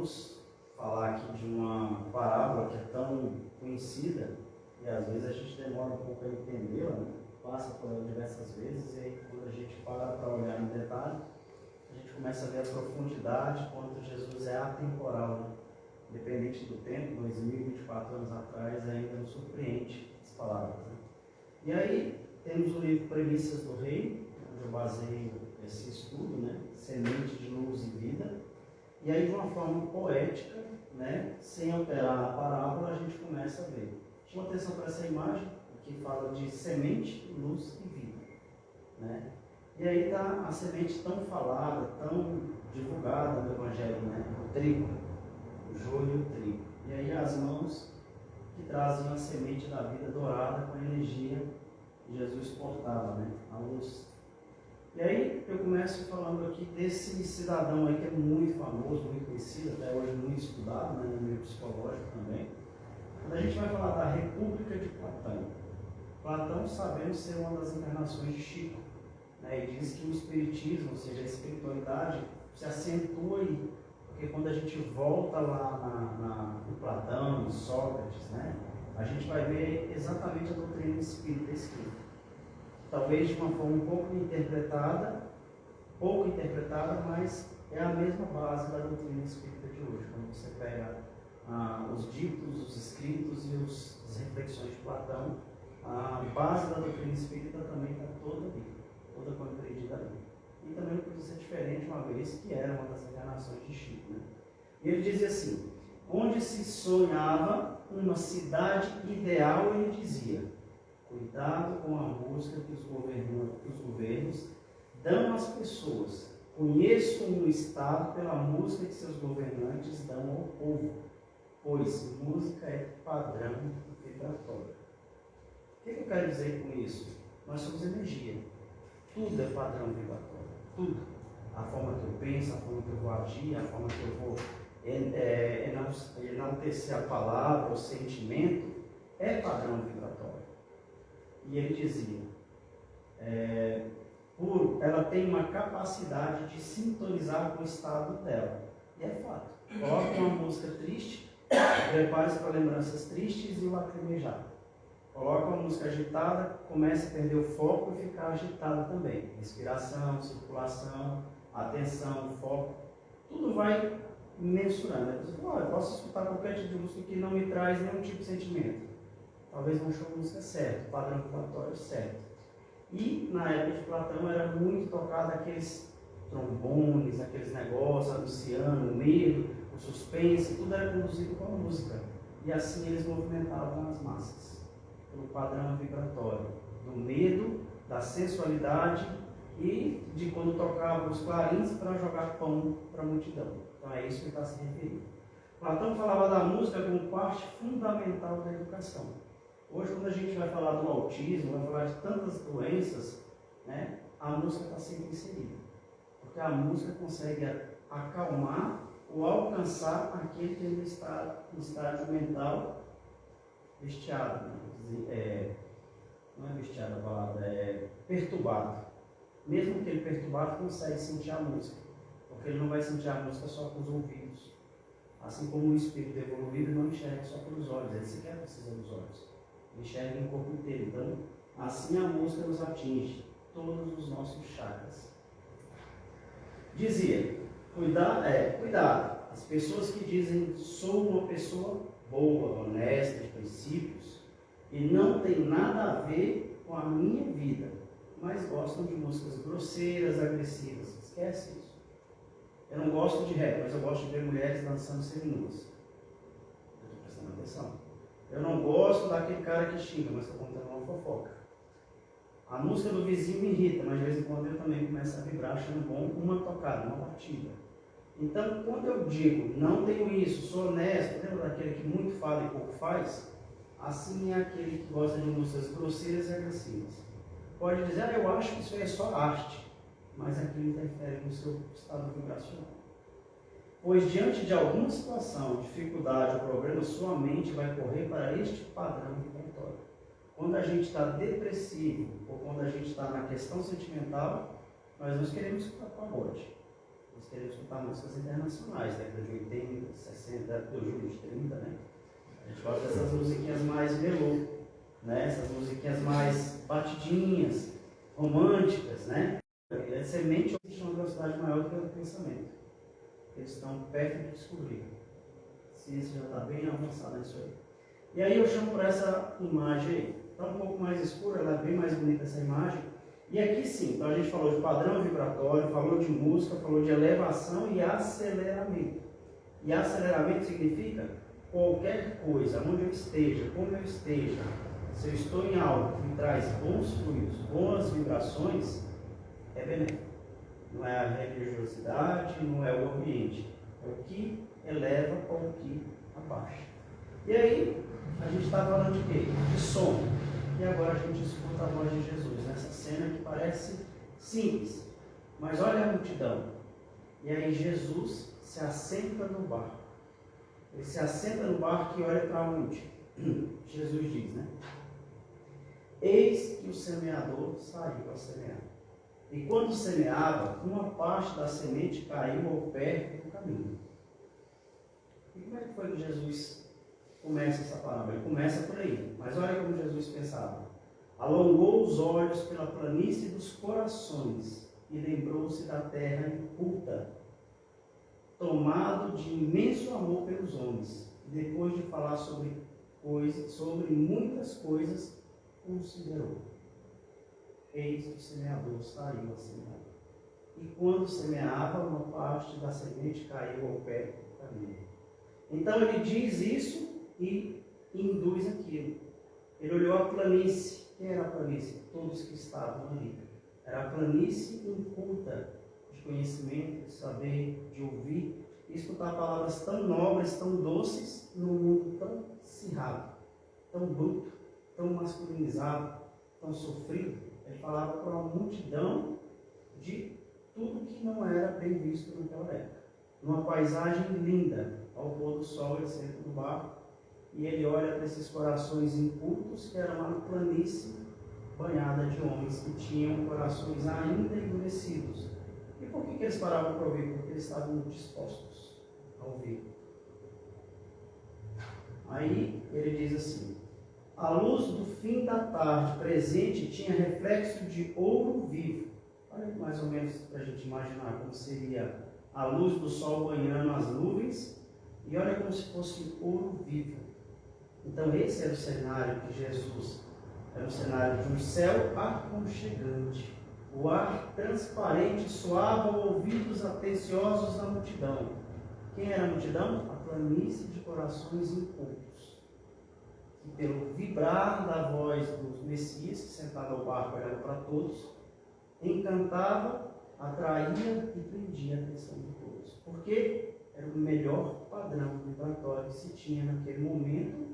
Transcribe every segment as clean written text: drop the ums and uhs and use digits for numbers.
vamos falar aqui de uma parábola que é tão conhecida e às vezes a gente demora um pouco a entendê-la, né? Passa por ela diversas vezes e aí quando a gente para olhar no detalhe, a gente começa a ver a profundidade quanto Jesus é atemporal, né? Independente do tempo, 2024 anos atrás, ainda nos surpreende as palavras, né? E aí temos o livro Premissas do Reino, onde eu baseio esse estudo, né? Semente de luz e vida. E aí de uma forma poética, né? Sem alterar a parábola, a gente começa a ver. Chama atenção para essa imagem, que fala de semente, luz e vida, né? E aí está a semente tão falada, tão divulgada no Evangelho, né? O trigo, o joio e o trigo. E aí as mãos que trazem a semente da vida dourada com a energia que Jesus portava, né? A luz. E aí eu começo falando aqui desse cidadão aí que é muito famoso, muito conhecido, até hoje muito estudado, né? No meio psicológico também. Quando a gente vai falar da República de Platão, Platão sabemos ser uma das encarnações de Chico, né? E diz que o espiritismo, ou seja, a espiritualidade, se acentua aí, porque quando a gente volta lá no Platão, em Sócrates, né? A gente vai ver exatamente a doutrina espírita escrita. Talvez de uma forma um pouco interpretada, mas é a mesma base da doutrina espírita de hoje. Quando você pega os ditos, os escritos e as reflexões de Platão, a base da doutrina espírita também está toda ali, toda compreendida ali. E também não podia ser diferente, uma vez que era uma das encarnações de Chico, né? E ele dizia assim: onde se sonhava uma cidade ideal, ele dizia: cuidado com a música que os governos dão às pessoas. Conheço um estado pela música que seus governantes dão ao povo, pois música é padrão vibratório. O que eu quero dizer com isso? Nós somos energia. Tudo é padrão vibratório. Tudo. A forma que eu penso, a forma que eu vou agir, a forma que eu vou enaltecer a palavra, o sentimento, é padrão vibratório. E ele dizia, ela tem uma capacidade de sintonizar com o estado dela. E é fato. Coloque uma música triste, prepare-se para lembranças tristes e o lacrimejar. Coloca uma música agitada, começa a perder o foco e ficar agitada também. Respiração, circulação, atenção, foco, tudo vai mensurando. Você fala, eu posso escutar qualquer tipo de música que não me traz nenhum tipo de sentimento. Talvez não achou a música certa, o padrão vibratório certo. E na época de Platão era muito tocado aqueles trombones, aqueles negócios, anunciando o medo, o suspense, tudo era conduzido com a música. E assim eles movimentavam as massas, pelo padrão vibratório, do medo, da sensualidade e de quando tocavam os clarins para jogar pão para a multidão. Então é isso que ele está se referindo. Platão falava da música como parte fundamental da educação. Hoje, quando a gente vai falar do autismo, vai falar de tantas doenças, né, a música está sempre inserida. Porque a música consegue acalmar ou alcançar aquele que ainda está em estágio mental vestiado, né? Não é vestiado a palavra, é perturbado. Mesmo que ele perturbado, consegue sentir a música, porque ele não vai sentir a música só com os ouvidos. Assim como o espírito evoluído não enxerga só pelos olhos, ele sequer precisa dos olhos. Ele enxerga o corpo inteiro. Então, assim a música nos atinge, todos os nossos chakras. Dizia, cuidado, as pessoas que dizem, sou uma pessoa boa, honesta, de princípios, e não tem nada a ver com a minha vida, mas gostam de músicas grosseiras, agressivas. Esquece isso. Eu não gosto de rap, mas eu gosto de ver mulheres dançando seminuas. Eu estou prestando atenção. Eu não gosto daquele cara que xinga, mas estou contando uma fofoca. A música do vizinho me irrita, mas de vez em quando eu também começo a vibrar achando bom uma tocada, uma batida. Então, quando eu digo, não tenho isso, sou honesto, lembra daquele que muito fala e pouco faz? Assim é aquele que gosta de músicas grosseiras e agressivas. Pode dizer, eu acho que isso é só arte, mas aquilo interfere no seu estado vibracional. Pois diante de alguma situação, dificuldade ou problema, sua mente vai correr para este padrão vibratório. Quando a gente está depressivo ou quando a gente está na questão sentimental, nós não queremos escutar pagode. Nós queremos escutar músicas internacionais, década de 80, 60, de 30, né? A gente gosta dessas musiquinhas mais melô, né? Essas musiquinhas mais batidinhas, românticas, né? A semente existe uma velocidade maior do que o pensamento. Eles estão perto de descobrir. A ciência já está bem avançada nisso aí. E aí eu chamo por essa imagem aí. Está um pouco mais escura, ela é bem mais bonita essa imagem. E aqui sim, então a gente falou de padrão vibratório, falou de música, falou de elevação e aceleramento. E aceleramento significa qualquer coisa, onde eu esteja, como eu esteja, se eu estou em algo que me traz bons fluidos, boas vibrações, é benéfico. Não é a religiosidade, não é o ambiente. É o que eleva ou o que abaixa. E aí, a gente está falando de quê? De som. E agora a gente escuta a voz de Jesus, nessa cena que parece simples. Mas olha a multidão. E aí Jesus se assenta no barco. Ele se assenta no barco e olha para onde? Jesus diz, né? Eis que o semeador saiu a semear. E quando semeava, uma parte da semente caiu ao pé do caminho. E como é que foi que Jesus começa essa parábola? Ele começa por aí. Mas olha como Jesus pensava. Alongou os olhos pela planície dos corações e lembrou-se da terra inculta, tomado de imenso amor pelos homens. E depois de falar sobre muitas coisas, considerou. Eis que o semeador saiu a semear. E quando semeava, uma parte da semente caiu ao pé do caminho. Então ele diz isso e induz aquilo. Ele olhou a planície. Quem era a planície? Todos que estavam ali. Era a planície inculta de conhecimento, de saber, de ouvir e escutar palavras tão nobres, tão doces, num mundo tão acirrado, tão bruto, tão masculinizado, tão sofrido. Ele falava para uma multidão de tudo que não era bem visto naquela época. Numa paisagem linda, ao pôr do sol, ele senta no barco e ele olha para esses corações incultos que eram uma planície banhada de homens que tinham corações ainda endurecidos. E por que eles paravam para ouvir? Porque eles estavam dispostos a ouvir. Aí ele diz assim: a luz do fim da tarde presente tinha reflexo de ouro vivo. Olha mais ou menos para a gente imaginar como seria a luz do sol banhando as nuvens, e olha como se fosse ouro vivo. Então esse era o cenário de Jesus. Era o cenário de um céu aconchegante. O ar transparente soava aos ouvidos atenciosos da multidão. Quem era a multidão? A planície de corações incultos. E pelo vibrar da voz do Messias, que sentado ao barco olhava para todos, encantava, atraía e prendia a atenção de todos. Porque era o melhor padrão vibratório que se tinha naquele momento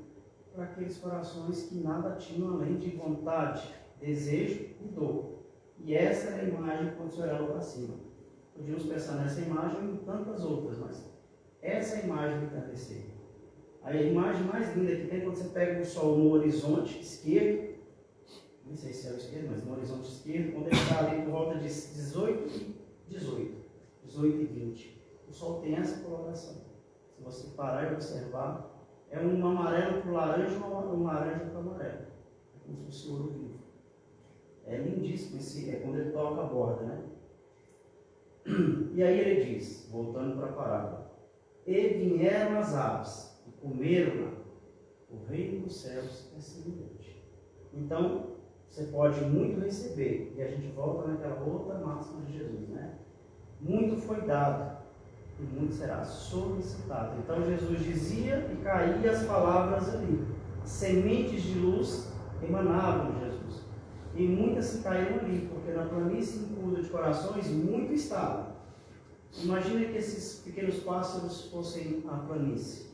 para aqueles corações que nada tinham além de vontade, desejo e dor. E essa é a imagem quando você olhava para cima. Podíamos pensar nessa imagem e em tantas outras, mas essa é a imagem que acontecer. A imagem mais linda que tem quando você pega o sol no horizonte esquerdo, não sei se é o esquerdo, mas no horizonte esquerdo, quando ele está ali por volta de 18 e 20, o sol tem essa coloração. Se você parar e observar, é um amarelo para o laranja ou um laranja para o amarelo. É como se fosse ouro vivo. É lindíssimo esse, é quando ele toca a borda, né? E aí ele diz, voltando para a parábola: e vieram as aves e comeram-na. O reino dos céus é semelhante. Então, você pode muito receber, e a gente volta naquela outra máxima de Jesus, né? Muito foi dado, e muito será solicitado. Então Jesus dizia e caía as palavras ali. Sementes de luz emanavam de Jesus. E muitas se caíram ali, porque na planície inculta de corações muito estava. Imagina que esses pequenos pássaros fossem a planície.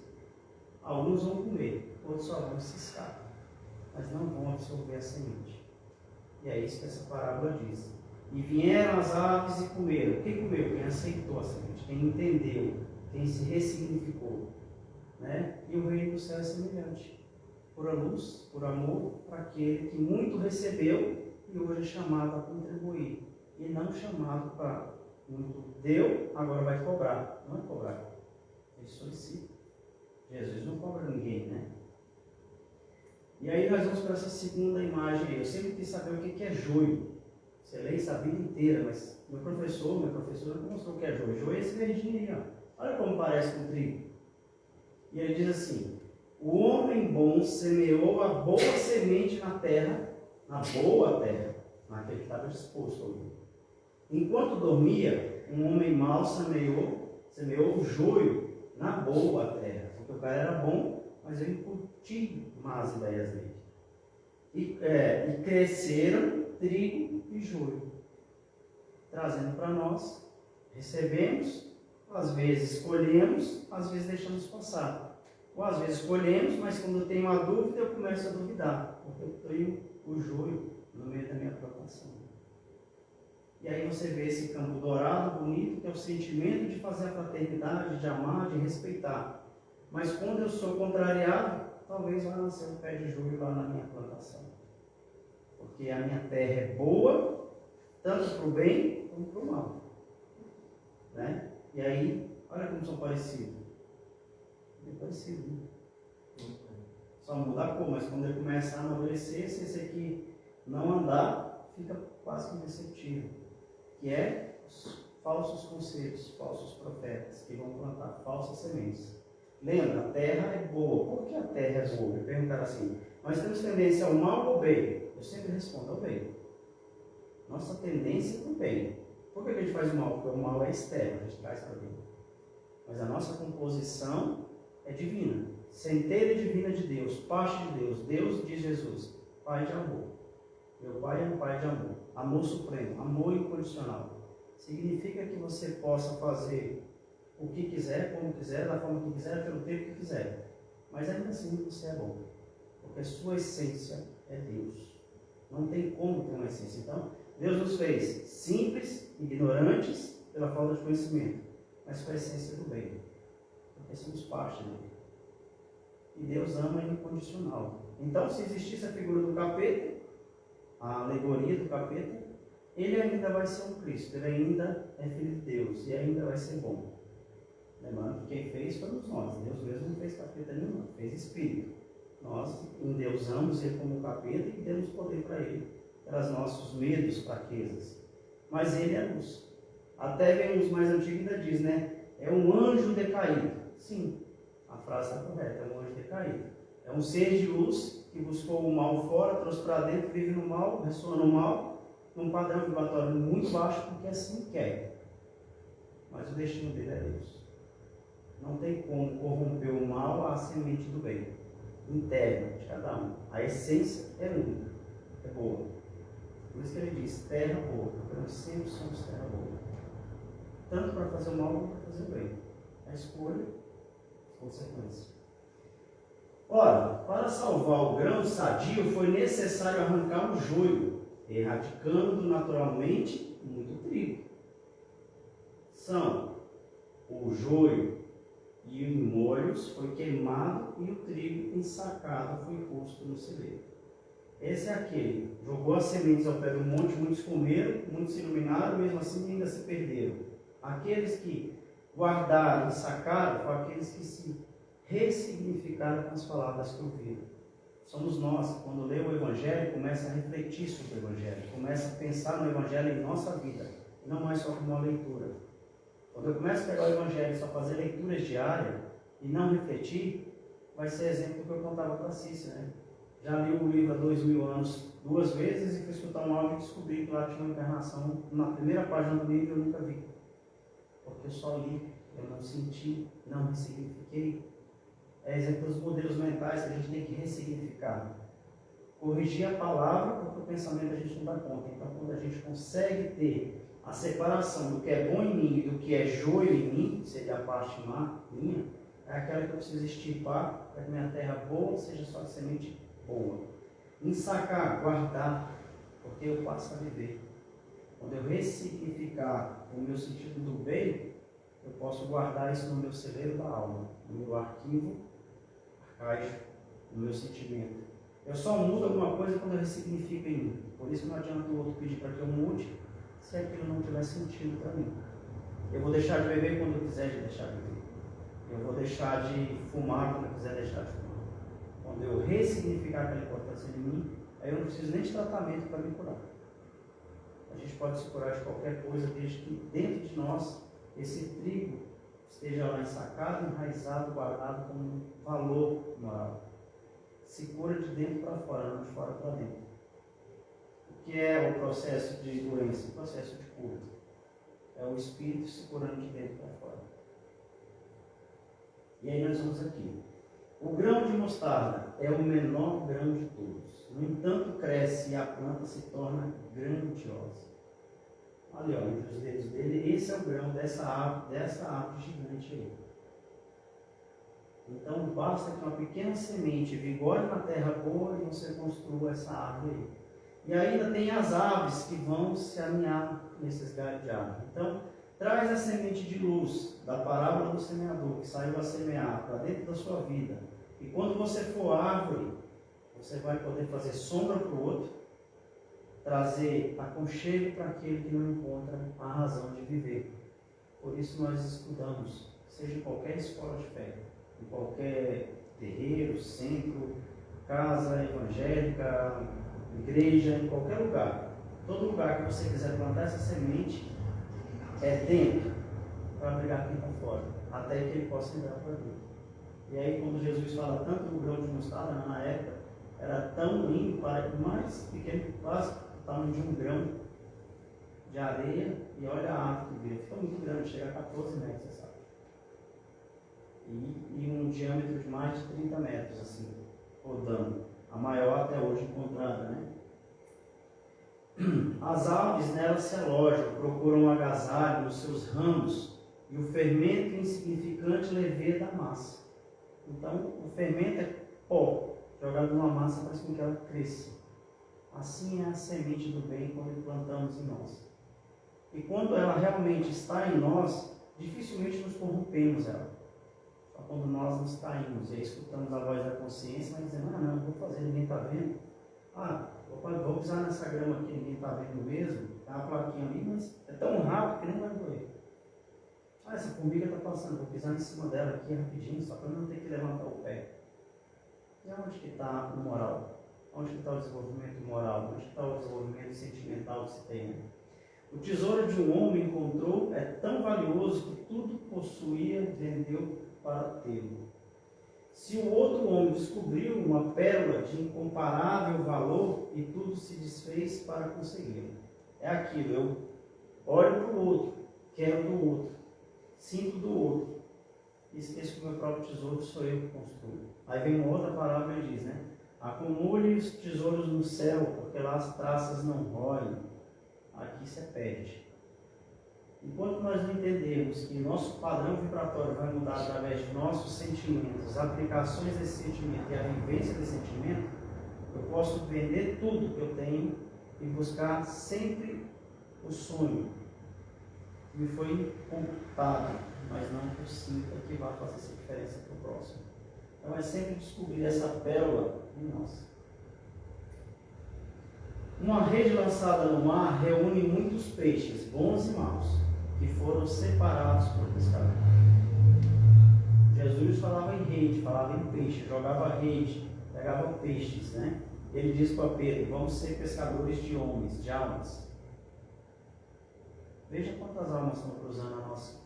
Alguns vão comer, outros só vão ciscar, mas não vão absorver a semente. E é isso que essa parábola diz. E vieram as aves e comeram. Quem comeu? Quem aceitou a semente, quem entendeu, quem se ressignificou. Né? E o reino do céu é semelhante. Por a luz, por amor, para aquele que muito recebeu e hoje é chamado a contribuir. E não chamado para muito deu, agora vai cobrar. Não é cobrar, ele solicita. Jesus não cobra ninguém, né? E aí nós vamos para essa segunda imagem aí. Eu sempre quis saber o que é joio. Você lê isso a vida inteira, mas minha professora não mostrou o que é joio. Joio é esse verdinho aí, ó. Olha como parece com trigo. E ele diz assim: o homem bom semeou a boa semente na terra, na boa terra, naquele que estava disposto a ouvir. Enquanto dormia, um homem mau semeou o joio na boa terra, porque o cara era bom, mas ele incutiu más ideias dele. E cresceram trigo e joio, trazendo para nós, recebemos, às vezes colhemos, às vezes deixamos passar. Ou às vezes colhemos, mas quando eu tenho uma dúvida, eu começo a duvidar, porque eu tenho o joio no meio da minha plantação. E aí você vê esse campo dourado, bonito, que é o sentimento de fazer a fraternidade, de amar, de respeitar. Mas quando eu sou contrariado, talvez vá nascer um pé de joio lá na minha plantação. Porque a minha terra é boa, tanto para o bem como para o mal. Né? E aí, olha como são parecidos. Bem parecido, né? Só muda a cor, mas quando ele começa a amadurecer, se esse aqui não andar, fica quase que imperceptível. Que é os falsos conselhos, falsos profetas, que vão plantar falsas sementes. Lembra, a terra é boa. Por que a terra é boa? Me perguntaram assim: nós temos tendência ao mal ou ao bem? Eu sempre respondo ao bem. Nossa tendência é ao bem. Por que a gente faz o mal? Porque o mal é externo, a gente traz para dentro. Mas a nossa composição é divina. Centelha divina de Deus, parte de Deus. Deus de Jesus, Pai de amor. Meu Pai é um Pai de amor. Amor supremo, amor incondicional. Significa que você possa fazer o que quiser, como quiser, da forma que quiser, pelo tempo que quiser. Mas ainda assim você é bom. Porque a sua essência é Deus. Não tem como ter uma essência. Então, Deus nos fez simples, ignorantes, pela falta de conhecimento, mas com a essência do bem. Porque somos parte dele. E Deus ama incondicional. Então, se existisse a figura do capeta, a alegoria do capeta, ele ainda vai ser um Cristo, ele ainda é filho de Deus e ainda vai ser bom. Lembrando que quem fez fomos nós. Deus mesmo não fez capeta nenhum, fez espírito. Nós endeusamos ele como capeta e demos poder para ele, pelos nossos medos, fraquezas. Mas ele é luz. Até vem os mais antigos ainda diz, né? É um anjo decaído. Sim, a frase está correta, é um anjo decaído. É um ser de luz que buscou o mal fora, trouxe para dentro, vive no mal, ressoa no mal, num padrão vibratório muito baixo, porque assim quer. Mas o destino dele é Deus. Não tem como corromper o mal à semente do bem, interna de cada um. A essência é única, é boa. Por isso que ele diz, terra boa, porque nós sempre somos terra boa. Tanto para fazer o mal como para fazer o bem. A escolha, consequência. Ora, para salvar o grão sadio foi necessário arrancar o joio, erradicando naturalmente muito trigo. São o joio e os molhos foi queimado e o trigo ensacado foi posto no celeiro. Esse é aquele, jogou as sementes ao pé do monte, muitos comeram, muitos se iluminaram, mesmo assim ainda se perderam. Aqueles que guardaram, ensacaram, foram aqueles que se ressignificaram com as palavras que ouviram. Somos nós, quando lê o Evangelho, começa a refletir sobre o Evangelho, começa a pensar no Evangelho em nossa vida, não mais só como uma leitura. Quando eu começo a pegar o Evangelho e só fazer leituras diárias e não refletir, vai ser exemplo do que eu contava para a Cícia, né? Já li o livro há 2000 anos 2 vezes e fui escutar um áudio e descobri que lá tinha uma encarnação. Na primeira página do livro eu nunca vi. Porque eu só li, eu não senti, não ressignifiquei. É exemplo dos modelos mentais que a gente tem que ressignificar. Corrigir a palavra, porque o pensamento a gente não dá conta. Então, quando a gente consegue ter a separação do que é bom em mim e do que é joio em mim, seja a parte má minha, é aquela que eu preciso extirpar para que minha terra boa seja só de semente boa. Ensacar, guardar, porque eu passo a viver. Quando eu ressignificar o meu sentido do bem, eu posso guardar isso no meu celeiro da alma, no meu arquivo arcaico, no meu sentimento. Eu só mudo alguma coisa quando eu ressignifico em mim. Por isso não adianta o outro pedir para que eu mude, se aquilo não tiver sentido para mim. Eu vou deixar de beber quando eu quiser deixar de beber. Eu vou deixar de fumar quando eu quiser deixar de fumar. Quando eu ressignificar aquela importância em mim, aí eu não preciso nem de tratamento para me curar. A gente pode se curar de qualquer coisa, desde que dentro de nós esse trigo esteja lá ensacado, enraizado, guardado como um valor moral. Se cura de dentro para fora, não de fora para dentro. O que é o processo de doença? O processo de cura. É o espírito se curando de dentro para fora. E aí nós vamos aqui. O grão de mostarda é o menor grão de todos. No entanto, cresce e a planta se torna grandiosa. Ali, ó, entre os dedos dele, esse é o grão dessa árvore gigante aí. Então, basta que uma pequena semente vigore na terra boa e você construa essa árvore aí. E ainda tem as aves que vão se alinhar nesses galhos de árvore. Então, traz a semente de luz da parábola do semeador, que saiu a semear para dentro da sua vida. E quando você for árvore, você vai poder fazer sombra para o outro, trazer aconchego para aquele que não encontra a razão de viver. Por isso nós estudamos, seja em qualquer escola de fé, em qualquer terreiro, centro, casa evangélica, igreja, em qualquer lugar. Todo lugar que você quiser plantar essa semente é dentro para abrigar quem está fora, até que ele possa entrar para dentro. E aí quando Jesus fala tanto do grão de mostarda, na época, era tão limpo, mais pequeno, quase o tamanho de um grão de areia, e olha a árvore que vira, fica muito grande, chega a 14 metros, você sabe. E um diâmetro de mais de 30 metros, assim, rodando. A maior até hoje encontrada, né? As aves nela se alojam, procuram agasalho nos seus ramos, e o fermento insignificante levia da massa. Então, o fermento é pó, jogado numa massa faz com que ela cresça. Assim é a semente do bem quando plantamos em nós. E quando ela realmente está em nós, dificilmente nos corrompemos ela. Só quando nós nos traímos e aí escutamos a voz da consciência, mas dizendo, não, vou fazer, ninguém está vendo. Vou pisar nessa grama aqui, ninguém está vendo mesmo. Tem uma plaquinha ali, mas é tão rápido que nem vai doer. Essa formiga está passando, vou pisar em cima dela aqui rapidinho, só para não ter que levantar o pé. E onde que está o moral? Onde que está o desenvolvimento moral? Onde está o desenvolvimento sentimental que se tem? Né? O tesouro de um homem encontrou é tão valioso que tudo possuía, vendeu para tê-lo. Se o outro homem descobriu uma pérola de incomparável valor e tudo se desfez para consegui-lo. É aquilo, eu olho para o outro, quero do outro, sinto do outro, e esqueço que o meu próprio tesouro sou eu que construo. Aí vem uma outra palavra e diz, né? Acumule os tesouros no céu, porque lá as traças não roem, aqui se perde. Enquanto nós não entendermos que nosso padrão vibratório vai mudar através de nossos sentimentos, aplicações desse sentimento e a vivência desse sentimento, eu posso vender tudo que eu tenho e buscar sempre o sonho que me foi computado, mas não que eu sinta que vai fazer essa diferença para o próximo. Então é sempre descobrir essa pérola em nós. Uma rede lançada no mar reúne muitos peixes, bons e maus, que foram separados por pescador. Jesus falava em rede, falava em peixe, jogava rede, pegava peixes, né? Ele disse para Pedro, vamos ser pescadores de homens, de almas. Veja quantas almas estão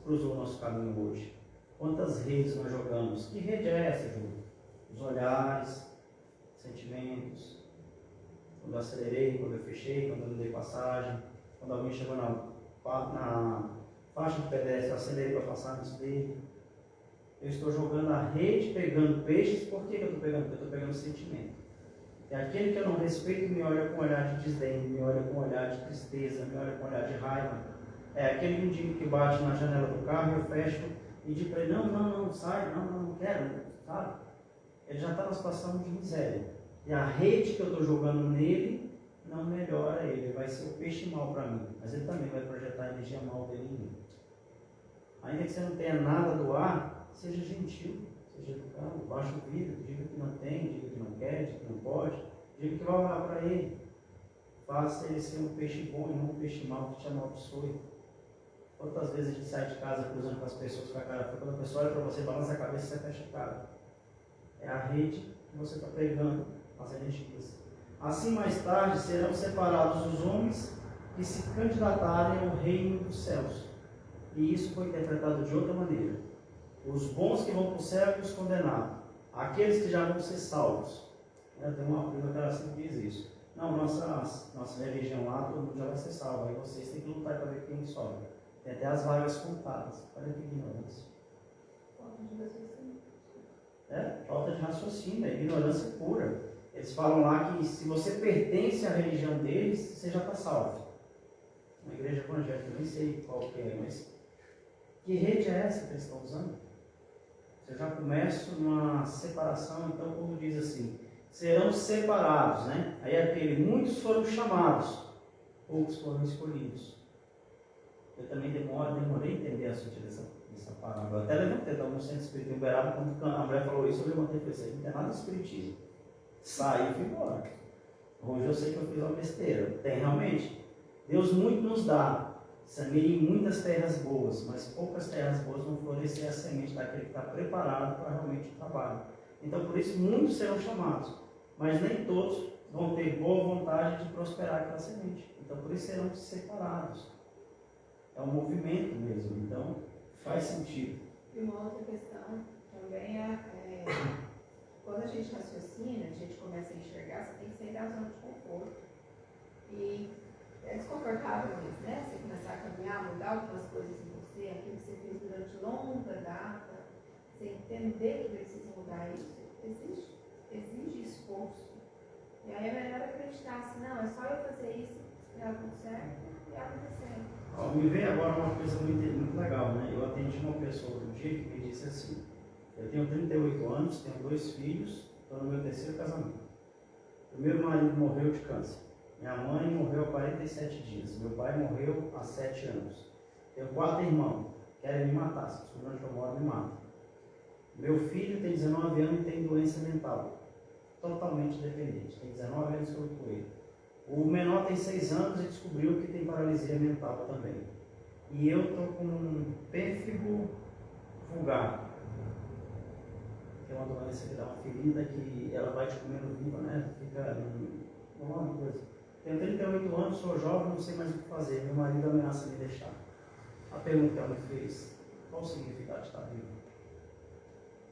cruzou o nosso caminho hoje. Quantas redes nós jogamos. Que rede é essa, Júlio? Os olhares, sentimentos. Quando eu acelerei, quando eu fechei, quando eu não dei passagem, quando alguém chegou na faixa de pedestre, eu acelerei para passar antes dele. Eu estou jogando a rede, pegando peixes. Por que eu estou pegando? Porque eu estou pegando sentimento. E aquele que eu não respeito me olha com um olhar de desdém, me olha com um olhar de tristeza, me olha com um olhar de raiva. É aquele mendigo que bate na janela do carro, eu fecho e digo para ele, não, sai, não quero, sabe? Ele já está numa situação de miséria. E a rede que eu estou jogando nele não melhora ele vai ser o peixe mau para mim, mas ele também vai projetar a energia mal dele em mim. Ainda que você não tenha nada do ar, seja gentil, seja educado, baixa o vidro, diga que não tem, diga que não quer, diga que não pode, diga que vai orar para ele. Faça ele ser um peixe bom e não um peixe mau que te amaldiçoe. Quantas vezes a gente sai de casa cruzando com as pessoas com a cara, quando a pessoa olha para você, balança a cabeça e você fecha a cara. É a rede que você está pegando as energias. Assim, mais tarde, serão separados os homens que se candidatarem ao reino dos céus. E isso foi interpretado de outra maneira. Os bons que vão para o céu e os condenados. Aqueles que já vão ser salvos. Tem uma prima que ela sempre diz isso. Não, nossa religião lá, todo mundo já vai ser salvo. Aí vocês têm que lutar para ver quem sobe. Tem até as vagas contadas. Olha que ignorância. Falta de raciocínio, é ignorância pura. Eles falam lá que se você pertence à religião deles, você já está salvo. Uma igreja evangélica, eu nem sei qual que é, mas que rede é essa que eles estão usando? Você já começa numa separação, então, como diz assim, serão separados, né? Aí aquele, muitos foram chamados, poucos foram escolhidos. Eu também demorei a entender a sutil dessa palavra. Eu até levantei, estava no centro espírita em Uberaba, quando a mulher falou isso, eu levantei e falei assim, não tem nada de espiritismo. Saí e fui embora. Hoje eu sei que eu fiz uma besteira. Tem realmente. Deus muito nos dá. Semeia em muitas terras boas, mas poucas terras boas vão florescer a semente daquele que está preparado para realmente o trabalho. Então, por isso, muitos serão chamados, mas nem todos vão ter boa vontade de prosperar aquela semente. Então, por isso serão separados. É um movimento mesmo, então faz sentido. E uma outra questão também é quando a gente raciocina, a gente começa a enxergar, você tem que sair da zona de conforto. E é desconfortável mesmo, né? Você começar a caminhar, mudar algumas coisas em você, aquilo que você fez durante longa data, você entender que precisa mudar isso, exige esforço. E aí é melhor acreditar assim, não, é só eu fazer isso, e dar tudo certo, e acontecer. Me vem agora uma coisa muito legal, né? Eu atendi uma pessoa outro dia que me disse assim, eu tenho 38 anos, tenho 2 filhos, estou no meu 3º casamento. O meu marido morreu de câncer. Minha mãe morreu há 47 dias. Meu pai morreu há 7 anos. Tenho 4 irmãos. Querem me matar. Se descobrir onde eu moro, me matam. Meu filho tem 19 anos e tem doença mental. Totalmente dependente. Tem 19 anos que eu com ele. O menor tem 6 anos e descobriu que tem paralisia mental também. E eu estou com um pênfigo vulgar. Que é uma doença que dá uma ferida que ela vai te comendo viva, né? Fica uma coisa. Tenho 38 anos, sou jovem, não sei mais o que fazer. Meu marido ameaça me deixar. A pergunta que ela me fez, qual o significado de estar vivo?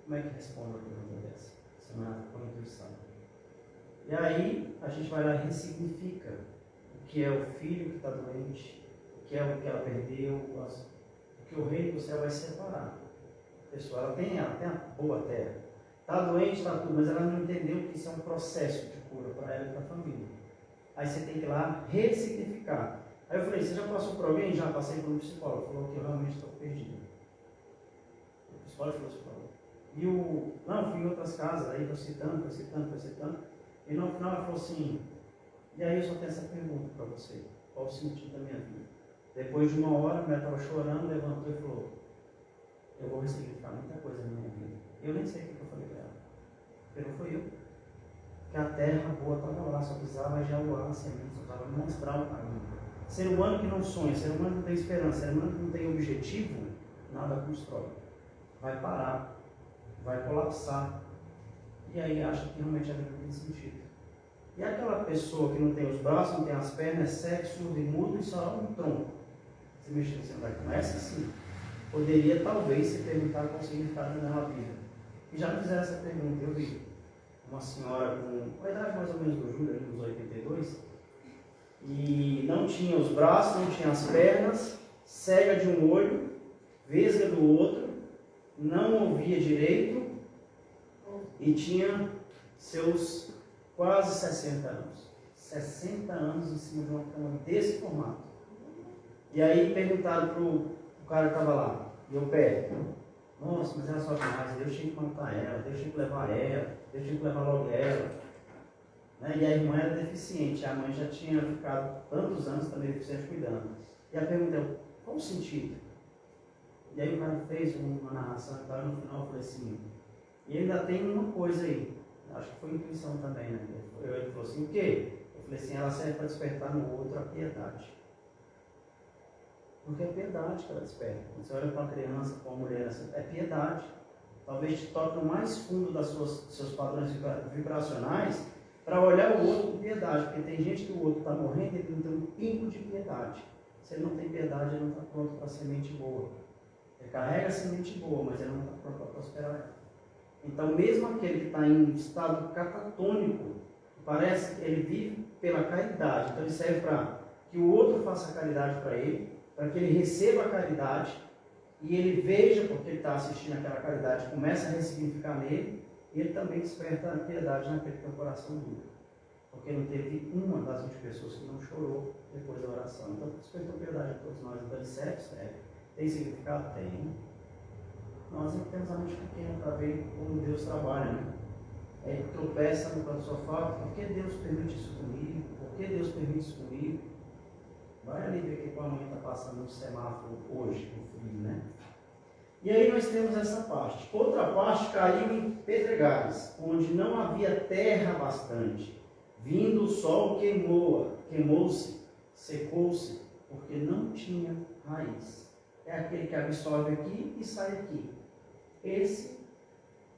Como é que responde uma pergunta dessa? Isso não é com intuição. E aí, a gente vai lá e ressignifica o que é o filho que está doente, o que é o que ela perdeu, o que o reino do céu vai separar. A pessoa, ela tem a boa terra. Está doente, está tudo, mas ela não entendeu que isso é um processo de cura para ela e para a família. Aí você tem que ir lá ressignificar. Aí eu falei, você já passou por alguém? Já passei por um psicólogo. Falou que eu realmente estou perdido. O psicólogo falou assim. Não, fui em outras casas, aí foi citando. E no final ela falou assim, e aí eu só tenho essa pergunta para você. Qual o sentido da minha vida? Depois de 1 hora, a mulher estava chorando, levantou e falou, eu vou ressignificar muita coisa na minha vida. Eu nem sei o que eu falei para ela. Porque não foi eu. Que a terra boa estava lá, só precisava jaguar a semente, só precisava mostrar o caminho. Ser humano que não sonha, ser humano que não tem esperança, ser humano que não tem objetivo, nada constrói. Vai parar, vai colapsar. E aí acha que realmente a vida não tem sentido. E aquela pessoa que não tem os braços, não tem as pernas, é cego, surdo e mudo e só um tronco. Você mexer no celular com essa sim. Poderia talvez se perguntar qual o significado da vida. E já me fizeram essa pergunta, eu vi uma senhora com a idade mais ou menos do Júlio, uns 82, e não tinha os braços, não tinha as pernas, cega de um olho, vesga do outro, não ouvia direito e tinha seus quase 60 anos. 60 anos em cima de uma cama desse formato. E aí perguntaram para o cara que estava lá, e eu pego. Nossa, mas ela só demais, Deus tinha que matar ela, Deus tinha que levar ela, Deus tinha que levar logo ela. Né? E a irmã era deficiente, a mãe já tinha ficado tantos anos também deficiente cuidando. E a pergunta é, qual o sentido? E aí o cara fez uma narração e tal, no final eu falei assim, e ainda tem uma coisa aí, acho que foi intuição também, né? Ele falou assim, o quê? Eu falei assim, ela serve para despertar no outro a piedade. Porque é piedade que ela desperta. Quando você olha para uma criança, para uma mulher, é piedade. Talvez te toque no mais fundo dos seus padrões vibracionais para olhar o outro com piedade. Porque tem gente que o outro está morrendo e ele não tem um pingo de piedade. Se ele não tem piedade, ele não está pronto para a semente boa. Ele carrega a semente boa, mas ele não está pronto para prosperar. Então, mesmo aquele que está em estado catatônico, parece que ele vive pela caridade. Então, ele serve para que o outro faça caridade para ele, para que ele receba a caridade e ele veja, porque ele está assistindo aquela caridade, começa a ressignificar nele, e ele também desperta a piedade naquele que tem o coração duro. Porque não teve uma das 20 pessoas que não chorou depois da oração. Então, despertou piedade a todos nós. Então, ele serve, serve. Tem significado? Tem. Nós é que temos a mente pequena para ver como Deus trabalha, né? Aí tropeça no canto do sofá, por que Deus permite isso comigo? Por que Deus permite isso comigo? Vai ali ver que a mãe está passando no semáforo hoje, no frio, né? E aí nós temos essa parte. Outra parte caiu em pedregais, onde não havia terra bastante. Vindo o sol queimou-se, secou-se, porque não tinha raiz. É aquele que absorve aqui e sai aqui. Esse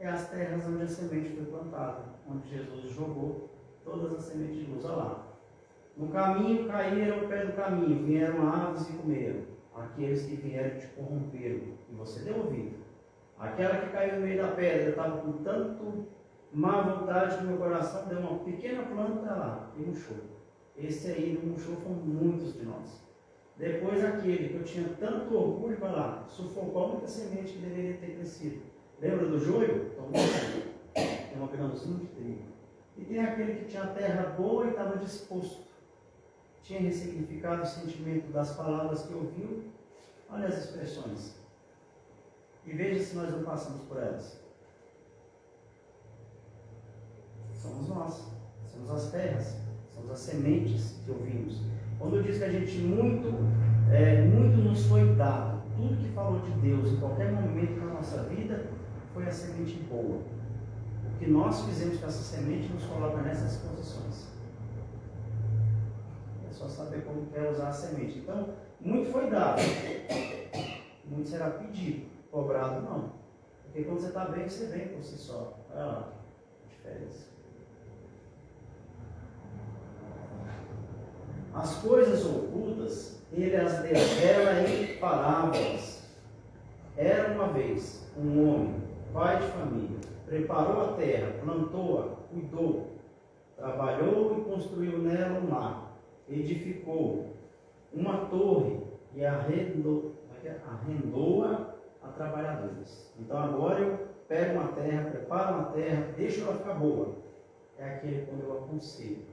é as terras onde a semente foi plantada, onde Jesus jogou todas as sementes de luz. Olha lá. No caminho caíram ao pé do caminho, vieram aves e comeram. Aqueles que vieram te corromperam, e você deu ouvido. Aquela que caiu no meio da pedra, estava com tanto má vontade que meu coração deu uma pequena planta lá e murchou. Esse aí não murchou, foram muitos de nós. Depois aquele que eu tinha tanto orgulho para lá, sufocou muita semente que deveria ter crescido. Lembra do joio? Tem uma grãozinho de trigo. E tem aquele que tinha terra boa e estava disposto. Tinha ressignificado o sentimento das palavras que ouviu. Olha as expressões. E veja se nós não passamos por elas. Somos nós. Somos as terras. Somos as sementes que ouvimos. Quando diz que a gente muito nos foi dado, tudo que falou de Deus em qualquer momento da nossa vida foi a semente boa. O que nós fizemos com essa semente nos coloca nessas posições. É só saber como quer usar a semente. Então, muito foi dado, muito será pedido, cobrado não. Porque quando você está bem, você vem por si só. Olha lá, a diferença. As coisas ocultas, ele as revela em parábolas. Era uma vez um homem, pai de família, preparou a terra, plantou-a, cuidou, trabalhou e construiu nela um lar, edificou uma torre e arrendou-a a trabalhadores. Então agora eu pego uma terra, preparo uma terra, deixo ela ficar boa. É aquele quando eu aconselho,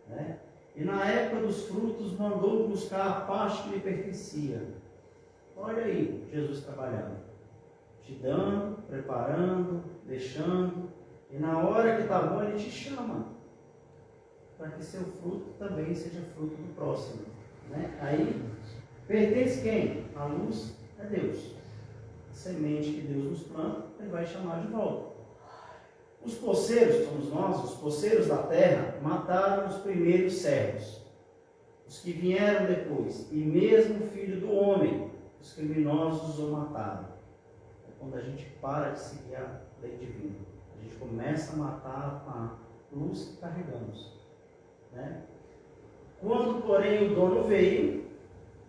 né? E na época dos frutos mandou buscar a parte que lhe pertencia. Olha aí, Jesus trabalhando. Te dando, preparando, deixando. E na hora que está bom, Ele te chama. Para que seu fruto também seja fruto do próximo. Né? Aí, pertence quem? A luz é Deus. A semente que Deus nos planta, Ele vai chamar de volta. Os poceiros, somos nós, os poceiros da terra, mataram os primeiros servos, os que vieram depois, e mesmo o filho do homem, os criminosos o mataram. É quando a gente para de seguir a lei divina. A gente começa a matar a luz que carregamos. Né? Quando, porém, o dono veio,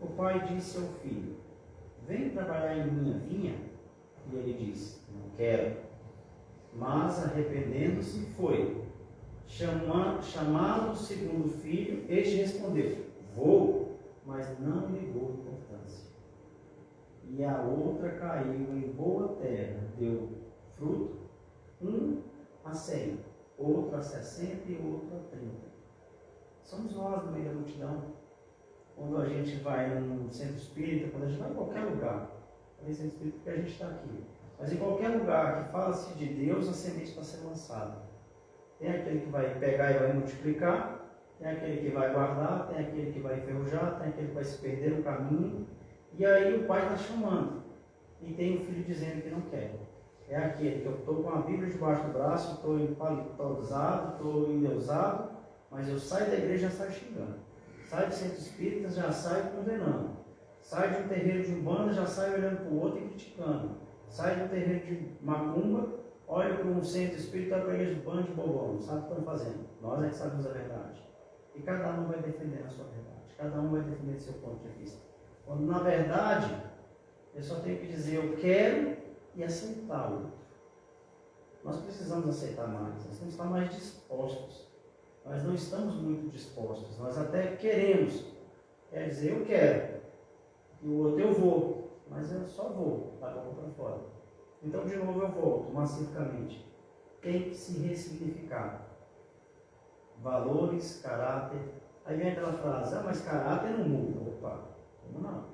o pai disse ao filho: vem trabalhar em minha vinha? E ele disse: não quero. Mas, arrependendo-se, foi. Chamado o segundo filho, este respondeu: vou, mas não ligou importância. E a outra caiu em boa terra, deu fruto, um a 100, outro a 60 e outro a 30. Somos nós no meio da multidão. Quando a gente vai num centro espírita, quando a gente vai em qualquer lugar, não é centro espírita porque a gente está aqui. Mas em qualquer lugar que fala-se de Deus, a semente está sendo lançada. Tem aquele que vai pegar e vai multiplicar, tem aquele que vai guardar, tem aquele que vai enferrujar, tem aquele que vai se perder no caminho. E aí o pai está chamando. E tem o filho dizendo que não quer. É aquele que eu estou com a Bíblia debaixo do braço, estou empalitosado, estou endeusado, mas eu saio da igreja e já saio xingando. Saio do centro espírita, já saio condenando. Sai de um terreiro de umbanda, já sai olhando para o outro e criticando. Sai de um terreiro de macumba, olha para um centro espírita para a igreja de bando de bobão. Não sabe o que estão fazendo. Nós é que sabemos a verdade. E cada um vai defender a sua verdade. Cada um vai defender seu ponto de vista. Quando na verdade, eu só tenho que dizer eu quero e aceitar o outro. Nós precisamos aceitar mais. Nós temos que estar mais dispostos. Nós não estamos muito dispostos. Nós até queremos. Quer dizer, eu quero. E o outro eu vou. Mas eu só vou. Da boca para fora. Então, de novo, eu volto macificamente. Tem que se ressignificar. Valores, caráter. Aí vem aquela frase, mas caráter não muda. Opa, como não?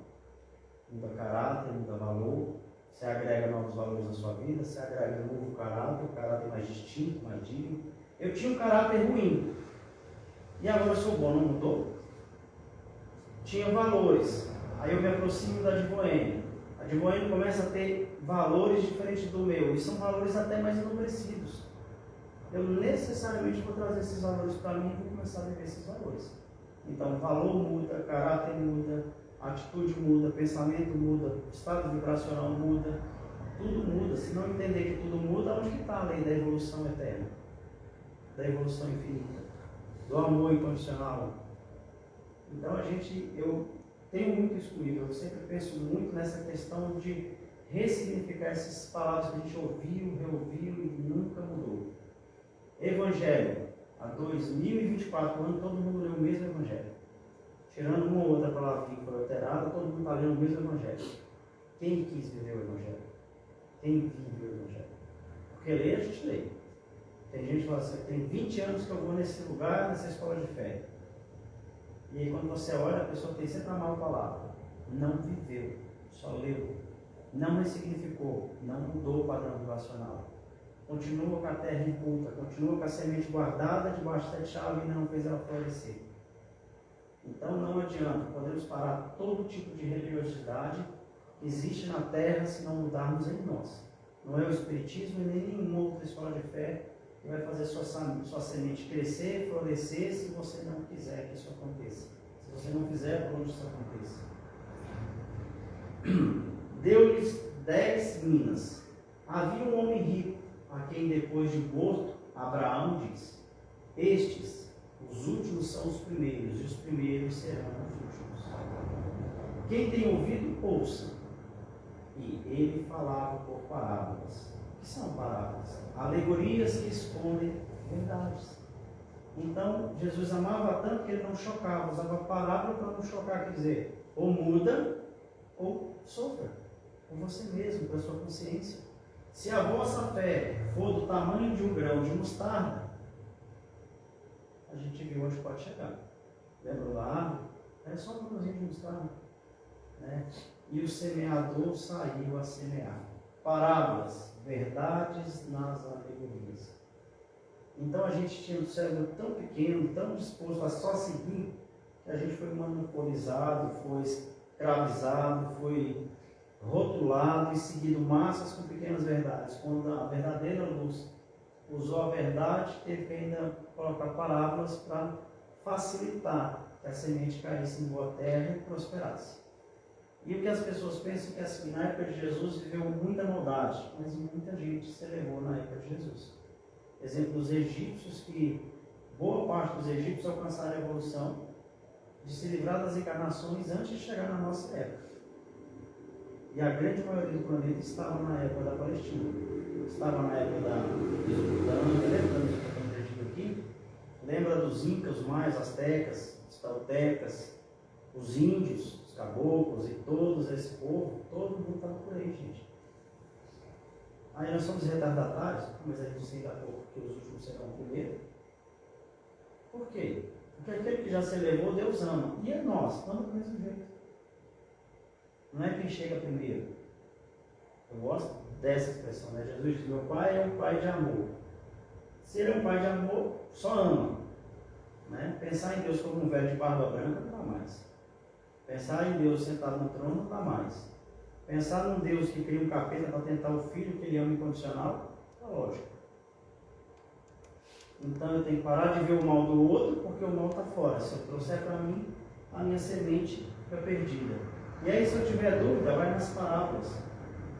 Muda caráter, muda valor. Você agrega novos valores na sua vida, você agrega um novo caráter, um caráter mais distinto, mais digno. Eu tinha um caráter ruim. E agora eu sou bom, não mudou? Tinha valores. Aí eu me aproximo da de Boêmia. A de Boêmia começa a ter valores diferentes do meu. E são valores até mais enobrecidos. Eu necessariamente vou trazer esses valores para mim e vou começar a viver esses valores. Então, valor muda, caráter muda, atitude muda, pensamento muda, estado vibracional muda, tudo muda. Se não entender que tudo muda, onde que está a lei da evolução eterna? Da evolução infinita, do amor incondicional. Então eu tenho muito isso comigo, eu sempre penso muito nessa questão de ressignificar essas palavras que a gente ouviu, reouviu e nunca mudou. Evangelho. Há 2024 anos todo mundo lê o mesmo Evangelho. Tirando uma ou outra palavra que foi alterada, todo mundo está lendo o mesmo Evangelho. Quem quis viver o Evangelho? Quem vive o Evangelho? Porque ler a gente lê. Tem gente que fala assim, tem 20 anos que eu vou nesse lugar, nessa escola de fé. E aí quando você olha, a pessoa tem sempre a mal palavra. Não viveu, só leu. Não ressignificou, não mudou o padrão vibracional. Continua com a terra inculta, continua com a semente guardada debaixo da chave e ainda não fez ela florescer. Então não adianta, podemos parar todo tipo de religiosidade que existe na terra se não mudarmos em nós. Não é o espiritismo e nem nenhuma outra escola de fé que vai fazer sua semente crescer, florescer, se você não quiser que isso aconteça. Se você não fizer, por onde isso aconteça. Deu-lhes 10 minas. Havia um homem rico, a quem depois de morto, Abraão diz: estes, os últimos são os primeiros, e os primeiros serão os últimos. Quem tem ouvido, ouça. E ele falava por parábolas. O que são parábolas? Alegorias que escondem verdades. Então, Jesus amava tanto que ele não chocava, usava parábola para não chocar, quer dizer, ou muda, ou sofra, com você mesmo, com a sua consciência. Se a vossa fé for do tamanho de um grão de mostarda, a gente viu onde pode chegar. Lembra da árvore? É só um grãozinho de mostarda. Né? E o semeador saiu a semear. Parábolas, verdades nas alegorias. Então a gente tinha um cérebro tão pequeno, tão disposto a só seguir, que a gente foi monopolizado, foi escravizado, foi rotulado e seguido massas com pequenas verdades. Quando a verdadeira luz usou a verdade, teve que ainda colocar parábolas para facilitar que a semente caísse em boa terra e prosperasse. E o que as pessoas pensam que assim, na época de Jesus viveu muita maldade, mas muita gente se elevou na época de Jesus. Exemplo, os egípcios, que boa parte dos egípcios alcançaram a evolução de se livrar das encarnações antes de chegar na nossa época. E a grande maioria do planeta estava na época da Palestina, estava na época da Mesopotâmia, lembra da Mesopotâmia aqui? Lembra dos incas, os maias, astecas, os toltecas, os índios, os caboclos e todos esse povo, todo mundo estava por aí, gente. Aí nós somos retardatários, mas a gente sei daqui a pouco que os últimos serão o primeiro. Por quê? Porque aquele que já se elevou, Deus ama. E é nós, ama do mesmo jeito. Não é quem chega primeiro. Eu gosto dessa expressão, né? Jesus diz, meu pai é um pai de amor. Se ele é um pai de amor, só ama. Né? Pensar em Deus como um velho de barba branca não dá mais. Pensar em Deus sentado no trono não dá mais. Pensar num Deus que cria um capeta para tentar o filho que ele ama incondicional, é lógico. Então eu tenho que parar de ver o mal do outro, porque o mal está fora. Se eu trouxer para mim, a minha semente fica perdida. E aí, se eu tiver dúvida, vai nas parábolas.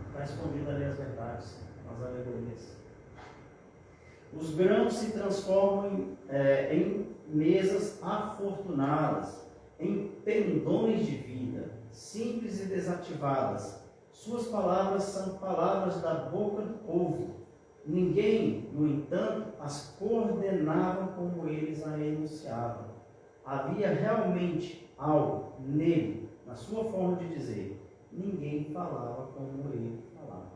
Está escondido ali as verdades, as alegorias. Os grãos se transformam em mesas afortunadas, em pendões de vida, simples e desativadas. Suas palavras são palavras da boca do povo. Ninguém, no entanto, as coordenava como eles a enunciavam. Havia realmente algo nele, na sua forma de dizer. Ninguém falava como ele falava.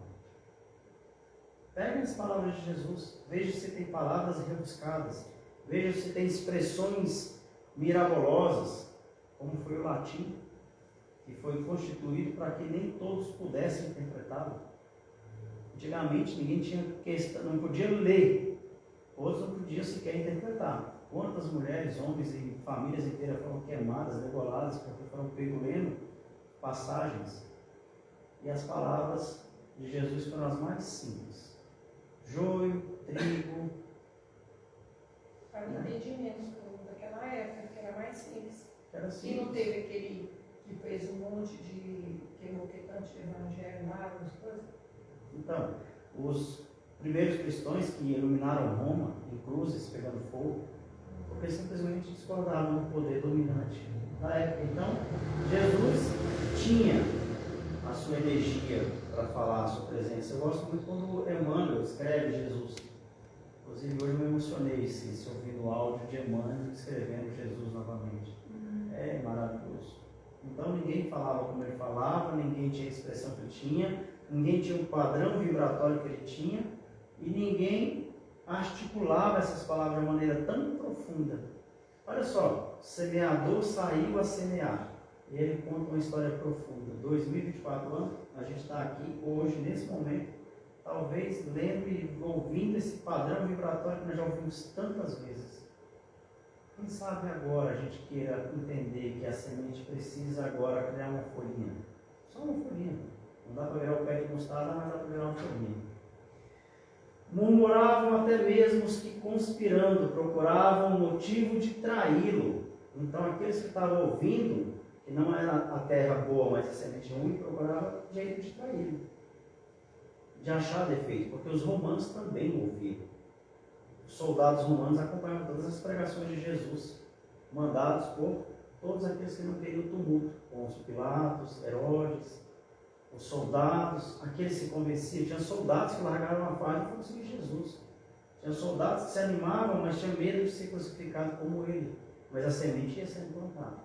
Pegue as palavras de Jesus, veja se tem palavras rebuscadas, veja se tem expressões mirabolosas, como foi o latim, que foi constituído para que nem todos pudessem interpretá-lo. Antigamente ninguém tinha questão, não podia ler, outros não podiam sequer interpretar. Quantas mulheres, homens e famílias inteiras foram queimadas, degoladas, porque foram pegos lendo passagens. E as palavras de Jesus foram as mais simples. Joio, trigo. Para o entendimento daquela época, que era mais simples. Era simples. E não teve aquele que fez um monte de queimou que tanto de evangelho lá, as coisas? Então, os primeiros cristãos que iluminaram Roma, em cruzes, pegando fogo, porque simplesmente discordavam do poder dominante da época. Então, Jesus tinha a sua energia para falar a sua presença. Eu gosto muito quando Emmanuel escreve Jesus. Inclusive, hoje eu me emocionei se ouvindo o áudio de Emmanuel escrevendo Jesus novamente. É maravilhoso. Então, ninguém falava como ele falava, ninguém tinha a expressão que ele tinha, ninguém tinha o padrão vibratório que ele tinha, e ninguém articulava essas palavras de maneira tão profunda. Olha só, o semeador saiu a semear. E ele conta uma história profunda. 2024 anos, a gente está aqui hoje, nesse momento, talvez lendo e ouvindo esse padrão vibratório que nós já ouvimos tantas vezes. Quem sabe agora a gente queira entender que a semente precisa agora criar uma folhinha. Só uma folhinha. Não dá para virar o pé de mostarda, mas dá para virar uma folhinha. Murmuravam até mesmo os que, conspirando, procuravam motivo de traí-lo. Então, aqueles que estavam ouvindo, que não era a terra boa, mas a semente ruim, procuravam jeito de traí-lo, de achar defeito, porque os romanos também ouviram. Os soldados romanos acompanhavam todas as pregações de Jesus, mandados por todos aqueles que não queriam tumulto, Pôncio Pilatos, Herodes, os soldados, aqueles que se convenciam. Tinha soldados que largaram a farda e foram seguir Jesus. Tinha soldados que se animavam, mas tinham medo de ser crucificado como ele. Mas a semente ia sendo plantada.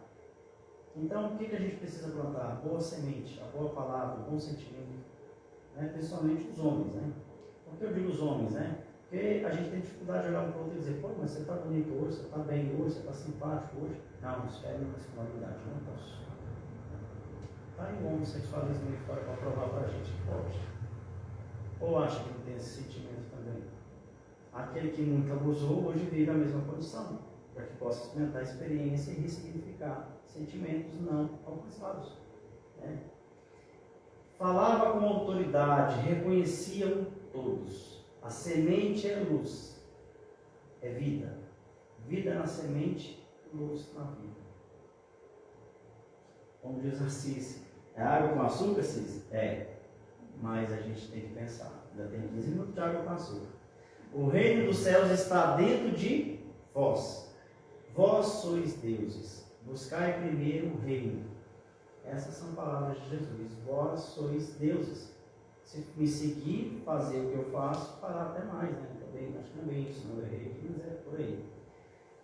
Então, o que a gente precisa plantar? A boa semente, a boa palavra, o bom sentimento. Né? Principalmente os homens. Né? Por que eu digo os homens? Né? Porque a gente tem dificuldade de olhar um para o outro e dizer: pô, mas você está bonito hoje, você está bem hoje, você está simpático hoje. Não, isso é minha personalidade, não posso. Está aí o homossexualismo aí fora para provar para a gente que pode. Ou acha que não tem esse sentimento também? Aquele que nunca abusou hoje vive a mesma condição, para que possa experimentar a experiência e ressignificar sentimentos não alcançados. Né? Falava com autoridade, reconheciam todos. A semente é luz, é vida. Vida na semente, luz na vida. Como diz Assis, é água com açúcar, Assis? É, mas a gente tem que pensar. Ainda tem 15 minutos de água com açúcar. O reino dos céus está dentro de vós. Vós sois deuses. Buscai primeiro o reino. Essas são palavras de Jesus. Vós sois deuses. Se me seguir, fazer o que eu faço, fará até mais. Né? Também, acho que não é bem isso, não errei, mas é por aí.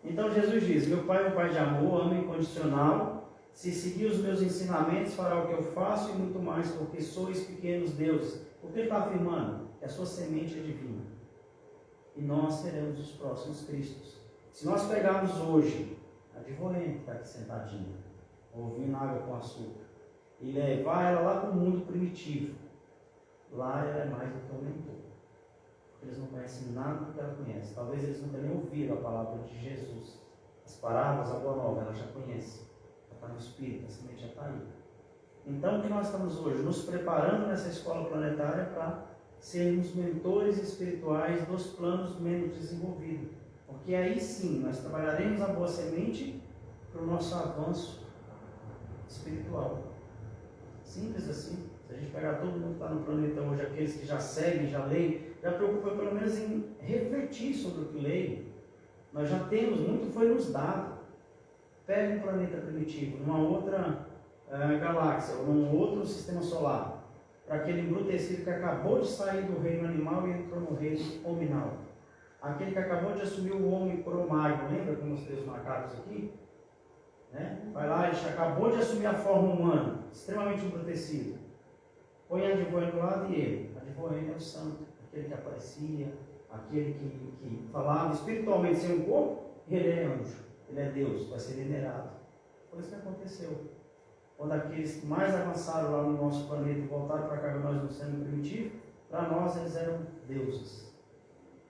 Então Jesus diz: meu Pai é um Pai de amor, amo incondicional. Se seguir os meus ensinamentos, fará o que eu faço e muito mais, porque sois pequenos deuses. O que ele está afirmando? Que a sua semente é divina. E nós seremos os próximos Cristos. Se nós pegarmos hoje a Divorene, que está aqui sentadinha, ouvindo água com açúcar, e levar ela lá para o mundo primitivo, lá ela é mais do que um mentor. Eles não conhecem nada do que ela conhece. Talvez eles nunca nem ouviram a palavra de Jesus. As parábolas, a boa nova, ela já conhece. Está no Espírito, a semente já está aí. Então, o que nós estamos hoje? Nos preparando nessa escola planetária para sermos mentores espirituais dos planos menos desenvolvidos. Porque aí sim, nós trabalharemos a boa semente para o nosso avanço espiritual. Simples assim. Se a gente pegar todo mundo que está no planeta hoje, aqueles que já seguem, já leem, já preocupa pelo menos em refletir sobre o que leem. Nós já temos, muito foi nos dado. Pega um planeta primitivo, numa outra galáxia, ou num outro sistema solar, para aquele embrutecido que acabou de sair do reino animal e entrou no reino hominal. Aquele que acabou de assumir o homem cromático, lembra que eu mostrei os macacos aqui? Né? Vai lá, ele acabou de assumir a forma humana, extremamente embrutecido. Põe a Advoene do lado e ele. A Advoene é o santo, aquele que aparecia, aquele que falava espiritualmente sem um corpo, ele é anjo, ele é Deus, vai ser venerado. Foi isso que aconteceu. Quando aqueles que mais avançaram lá no nosso planeta e voltaram para cá, nós no sendo primitivo, para nós eles eram deuses.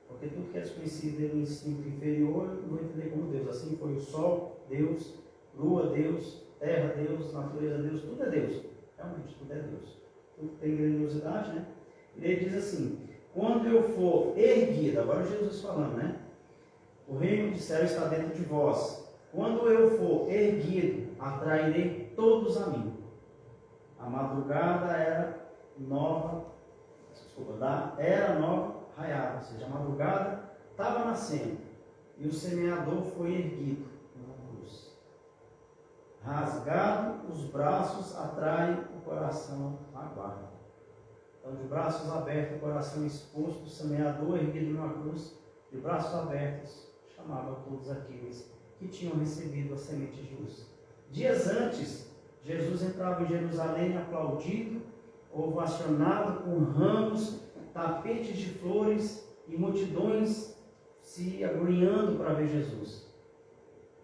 Porque tudo que é desconhecido no instinto inferior, eu vou entender como Deus. Assim foi o sol, Deus, lua, Deus, terra, Deus, natureza, Deus, tudo é Deus. Realmente, tudo é Deus. Tudo tem grandiosidade, né? E ele diz assim: quando eu for erguido, agora Jesus falando, né? O reino do céu está dentro de vós. Quando eu for erguido, atrairei todos a mim. A madrugada era nova, era nova raiada, ou seja, a madrugada estava nascendo e o semeador foi erguido numa cruz. Rasgado os braços atrai o coração à guarda. Então, de braços abertos, o coração exposto, o semeador erguido numa cruz, de braços abertos, chamava todos aqueles que tinham recebido a semente de luz. Dias antes, Jesus entrava em Jerusalém aplaudido, ovacionado com ramos, tapetes de flores e multidões se agoniando para ver Jesus.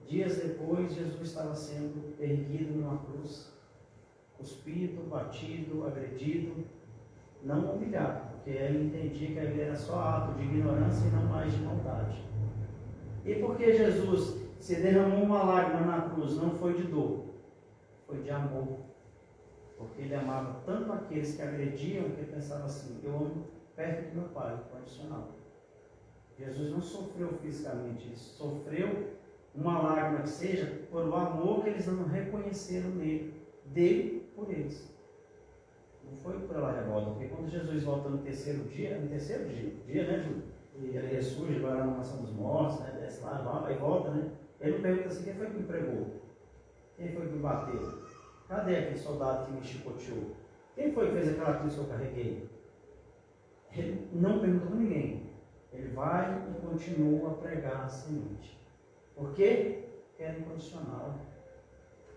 Dias depois, Jesus estava sendo erguido numa cruz, cuspido, batido, agredido, não humilhado, porque ele entendia que ele era só ato de ignorância e não mais de maldade. E porque Jesus se derramou uma lágrima na cruz, não foi de dor, foi de amor. Porque ele amava tanto aqueles que agrediam, que ele pensava assim: eu amo perto do meu Pai, condicional. Jesus não sofreu fisicamente, ele sofreu uma lágrima que seja por o amor que eles não reconheceram nele, dele por eles. Não foi pela revolta, porque quando Jesus volta no terceiro dia, né, Júlio? E ele ressurge agora na mansão dos mortos, né, desce lá, e volta, né? Ele não pergunta assim: quem foi que me pregou? Quem foi que me bateu? Cadê aquele soldado que me chicoteou? Quem foi que fez aquela cruz que eu carreguei? Ele não perguntou a ninguém. Ele vai e continua a pregar a semente. Por quê? Porque era incondicional.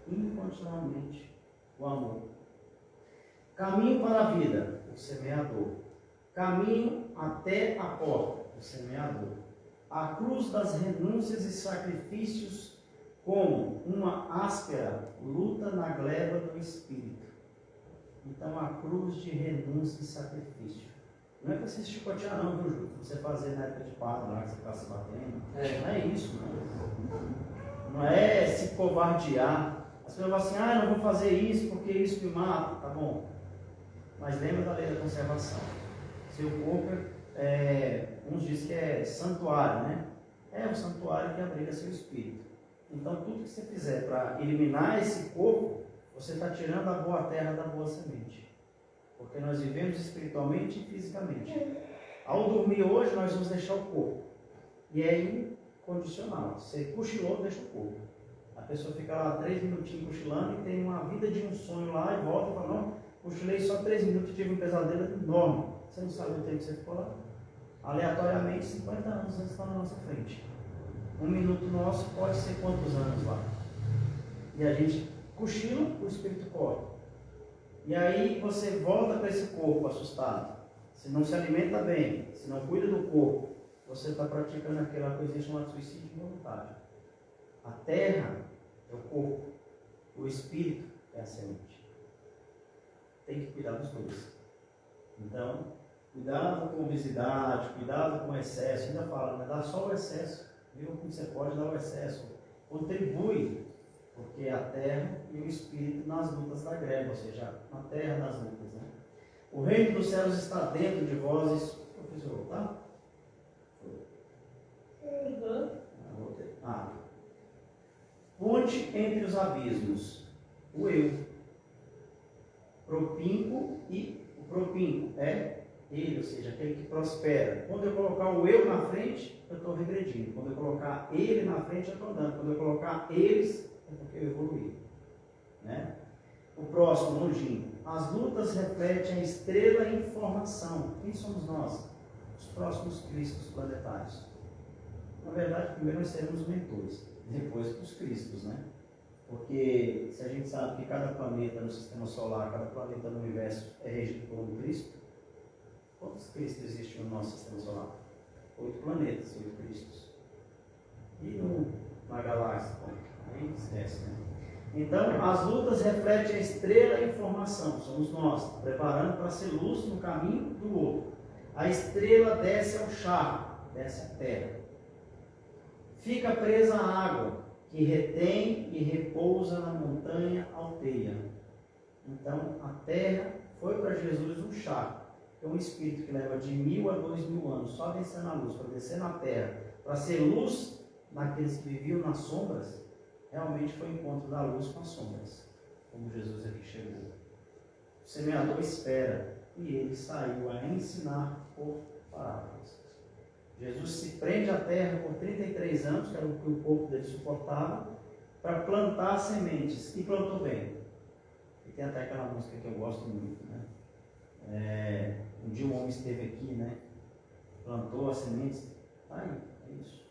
Incondicionalmente o amor. Caminho para a vida, o semeador. Caminho até a porta, o semeador. A cruz das renúncias e sacrifícios como uma áspera luta na gleba do Espírito. Então, a cruz de renúncia e sacrifício. Não é para você se chicotear não, viu, Júlio? Você fazer na época de padre lá, que você está se batendo. Não é isso, não. Não é se covardear. As pessoas falam assim: ah, não vou fazer isso porque isso me mata. Tá bom. Mas lembra da lei da conservação. Seu corpo uns dizem que é santuário, né? É um santuário que abriga seu espírito. Então, tudo que você fizer para eliminar esse corpo, você está tirando a boa terra da boa semente. Porque nós vivemos espiritualmente e fisicamente. Ao dormir hoje, nós vamos deixar o corpo. E é incondicional. Você cochilou, deixa o corpo. A pessoa fica lá 3 minutinhos cochilando e tem uma vida de um sonho lá e volta e fala: não, cochilei só 3 minutos e tive um pesadelo enorme. Você não sabe o tempo que você ficou lá? Aleatoriamente, 50 anos antes está na nossa frente. 1 minuto nosso pode ser quantos anos lá? E a gente cochila, o espírito corre. E aí você volta para esse corpo assustado. Se não se alimenta bem, se não cuida do corpo, você está praticando aquela coisa chamada suicídio voluntário. A terra é o corpo, o espírito é a semente. Tem que cuidar dos dois. Então, cuidado com obesidade, cuidado com excesso. Ainda fala, não dá só o excesso. Viu como você pode dar o excesso? Contribui, porque é a terra e o espírito nas lutas da greve, ou seja, na terra nas lutas. Né? O reino dos céus está dentro de vós. Isso, professor, tá? Ponte entre os abismos. O eu. propinco é ele, ou seja, aquele que prospera. Quando eu colocar o eu na frente, eu estou regredindo. Quando eu colocar ele na frente, eu estou andando. Quando eu colocar eles, é porque eu evoluí. Né? O próximo, longínquo. As lutas refletem a estrela em formação. Quem somos nós? Os próximos cristos planetários. Na verdade, primeiro nós seremos mentores, depois os cristos, né? Porque se a gente sabe que cada planeta no sistema solar, cada planeta no universo é regido por um Cristo, quantos Cristos existem no nosso sistema solar? 8 planetas, 8 Cristos. E na galáxia? Bom, aí esquece, né? Então, as lutas refletem a estrela em formação, somos nós, preparando para ser luz no caminho do outro. A estrela desce ao charco, desce à terra. Fica presa à água, que retém e repousa na montanha alteia. Então, a terra foi para Jesus um charco, que é um espírito que leva de 1000 a 2000 anos, só descendo a luz, para descer na terra, para ser luz naqueles que viviam nas sombras. Realmente foi o encontro da luz com as sombras, como Jesus aqui chegou. O semeador espera, e ele saiu a ensinar por parábolas. Jesus se prende à terra por 33 anos, que era o que o corpo dele suportava, para plantar sementes, e plantou bem. E tem até aquela música que eu gosto muito, né? Um dia um homem esteve aqui, né? Plantou as sementes. Aí, é isso.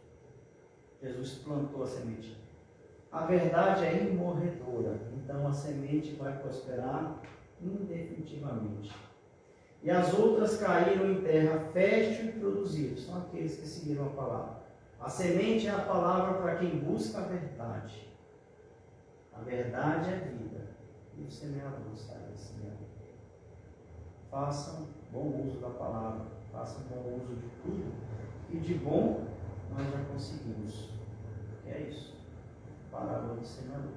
Jesus plantou a semente. A verdade é imorredora, então a semente vai prosperar indefinitivamente. E as outras caíram em terra fértil e produziram, são aqueles que seguiram a palavra. A semente é a palavra para quem busca a verdade. A verdade é vida, e o semeador sai a semear. Façam bom uso da palavra, façam bom uso de tudo, e de bom nós já conseguimos. Que é isso. Parábola do semeador.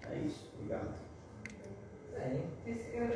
É isso, obrigado. Eu